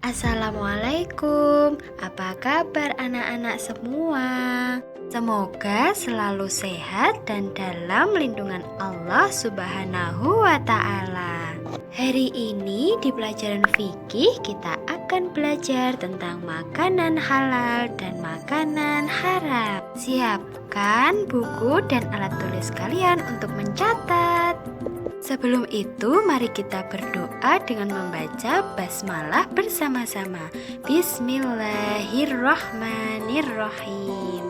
Assalamualaikum, apa kabar anak-anak semua? Semoga selalu sehat dan dalam lindungan Allah Subhanahu wa Ta'ala. Hari ini di pelajaran fikih kita akan belajar tentang makanan halal dan makanan haram. Siapkan buku dan alat tulis kalian untuk mencatat. Sebelum itu, mari kita berdoa dengan membaca basmalah bersama-sama. Bismillahirrahmanirrahim.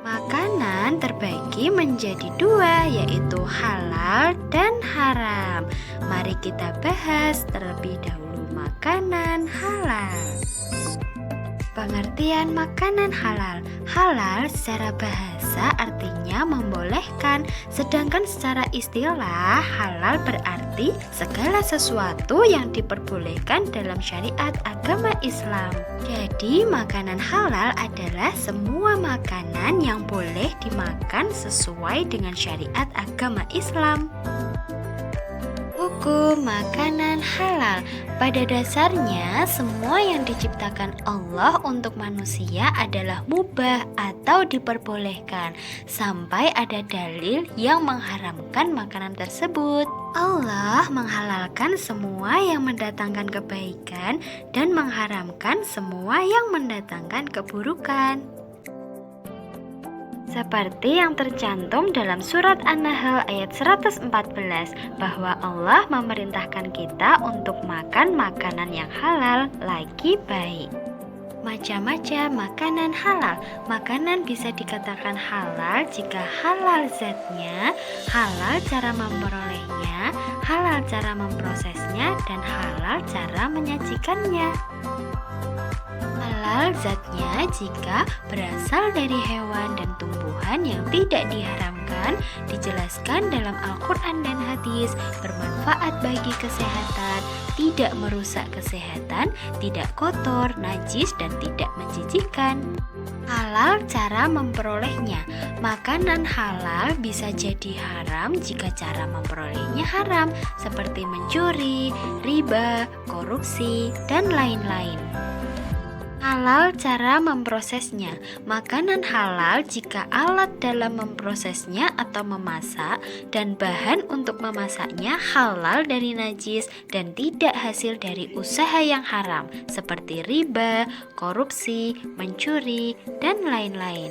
Makanan terbagi menjadi dua, yaitu halal dan haram. Mari kita bahas terlebih dahulu makanan halal. Pengertian makanan halal. Halal secara bahasa artinya membolehkan, sedangkan secara istilah halal berarti segala sesuatu yang diperbolehkan dalam syariat agama Islam. Jadi makanan halal adalah semua makanan yang boleh dimakan sesuai dengan syariat agama Islam. Hukum makanan halal. Pada dasarnya, semua yang diciptakan Allah untuk manusia adalah mubah atau diperbolehkan, sampai ada dalil yang mengharamkan makanan tersebut. Allah menghalalkan semua yang mendatangkan kebaikan dan mengharamkan semua yang mendatangkan keburukan. Seperti yang tercantum dalam surat An-Nahl ayat 114, bahwa Allah memerintahkan kita untuk makan makanan yang halal lagi baik. Macam-macam makanan halal. Makanan bisa dikatakan halal jika halal zatnya, halal cara memperolehnya, halal cara memprosesnya, dan halal cara menyajikannya. Halal zatnya jika berasal dari hewan dan tumbuhan yang tidak diharamkan, dijelaskan dalam Al-Quran dan hadis, bermanfaat bagi kesehatan, tidak merusak kesehatan, tidak kotor, najis, dan tidak menjijikkan. Halal cara memperolehnya. Makanan halal bisa jadi haram jika cara memperolehnya haram, seperti mencuri, riba, korupsi, dan lain-lain. Halal cara memprosesnya. Makanan halal jika alat dalam memprosesnya atau memasak dan bahan untuk memasaknya halal dari najis dan tidak hasil dari usaha yang haram, seperti riba, korupsi, mencuri, dan lain-lain.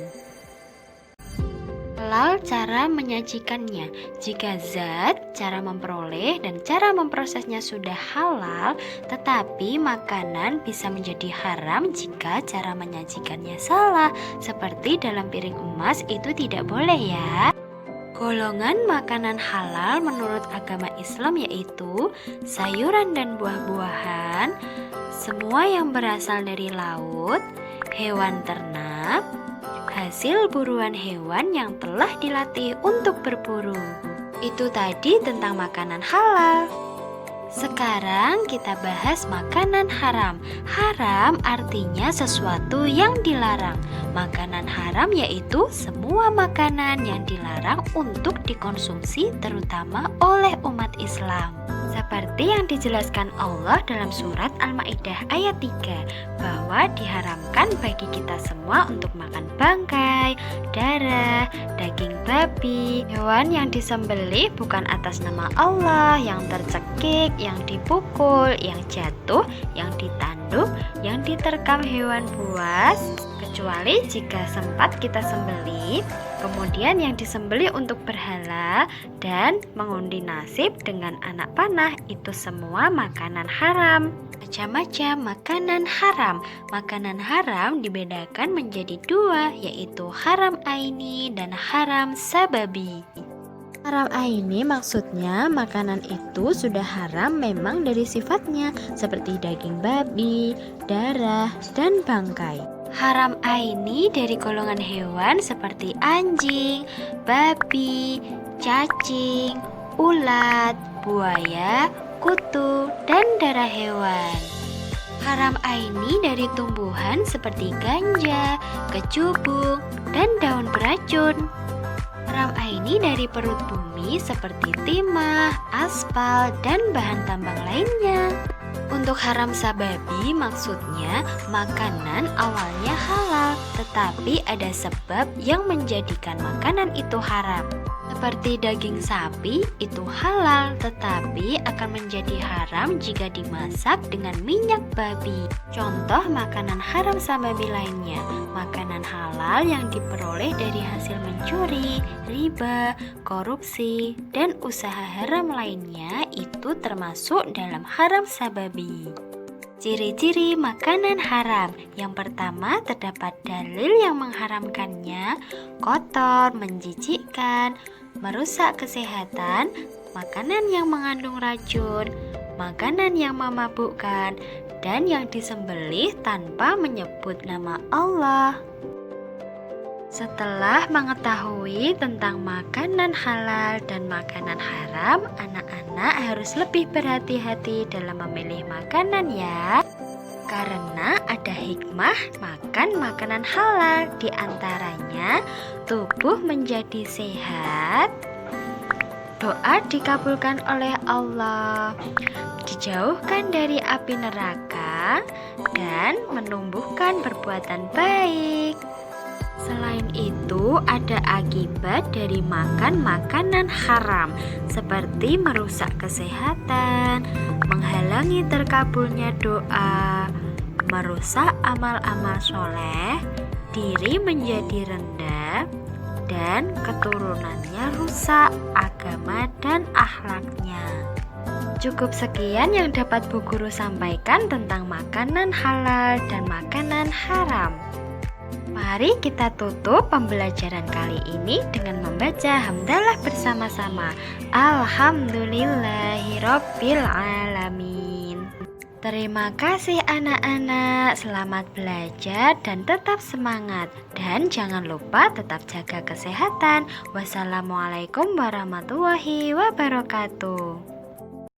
Halal cara menyajikannya. Jika zat, cara memperoleh, dan cara memprosesnya sudah halal, tetapi makanan bisa menjadi haram jika cara menyajikannya salah, seperti dalam piring emas itu tidak boleh ya. Golongan makanan halal menurut agama Islam yaitu sayuran dan buah-buahan, semua yang berasal dari laut, hewan ternak, hasil buruan hewan yang telah dilatih untuk berburu. Itu tadi tentang makanan halal. Sekarang kita bahas makanan haram. Haram artinya sesuatu yang dilarang. Makanan haram yaitu semua makanan yang dilarang untuk dikonsumsi terutama oleh umat Islam. Seperti yang dijelaskan Allah dalam surat Al-Maidah ayat 3, bahwa diharamkan bagi kita semua untuk makan bangkai, darah, daging babi, hewan yang disembelih bukan atas nama Allah, yang tercekik, yang dipukul, yang jatuh, yang ditanduk, yang diterkam hewan buas, kecuali jika sempat kita sembelih, kemudian yang disembelih untuk berhala dan mengundi nasib dengan anak panah, itu semua makanan haram. Macam-macam makanan haram. Makanan haram dibedakan menjadi dua, yaitu haram aini dan haram sababi. Haram aini maksudnya makanan itu sudah haram memang dari sifatnya, seperti daging babi, darah, dan bangkai. Haram aini dari golongan hewan seperti anjing, babi, cacing, ulat, buaya, kutu, dan darah hewan. Haram aini dari tumbuhan seperti ganja, kecubung, dan daun beracun. Haram aini dari perut bumi seperti timah, aspal, dan bahan tambang lainnya. Untuk haram sababi maksudnya makanan awalnya halal, tetapi ada sebab yang menjadikan makanan itu haram. Seperti daging sapi itu halal, tetapi akan menjadi haram jika dimasak dengan minyak babi. Contoh makanan haram sababi lainnya, makanan halal yang diperoleh dari hasil mencuri, riba, korupsi, dan usaha haram lainnya itu termasuk dalam haram sababi. Ciri-ciri makanan haram. Yang pertama, terdapat dalil yang mengharamkannya: kotor, menjijikkan, merusak kesehatan, makanan yang mengandung racun, makanan yang memabukkan, dan yang disembelih tanpa menyebut nama Allah. Setelah mengetahui tentang makanan halal dan makanan haram, anak-anak harus lebih berhati-hati dalam memilih makanan ya. Karena ada hikmah makan makanan halal, di antaranya tubuh menjadi sehat, doa dikabulkan oleh Allah, dijauhkan dari api neraka, dan menumbuhkan perbuatan baik. Selain itu, ada akibat dari makan makanan haram, seperti merusak kesehatan, menghalangi terkabulnya doa, merusak amal-amal soleh, diri menjadi rendah, dan keturunannya rusak agama dan akhlaknya. Cukup sekian yang dapat Bu Guru sampaikan tentang makanan halal dan makanan haram. Mari kita tutup pembelajaran kali ini dengan membaca hamdalah bersama-sama. Alhamdulillahirabbil alamin. Terima kasih anak-anak, selamat belajar dan tetap semangat. Dan jangan lupa tetap jaga kesehatan. Wassalamualaikum warahmatullahi wabarakatuh.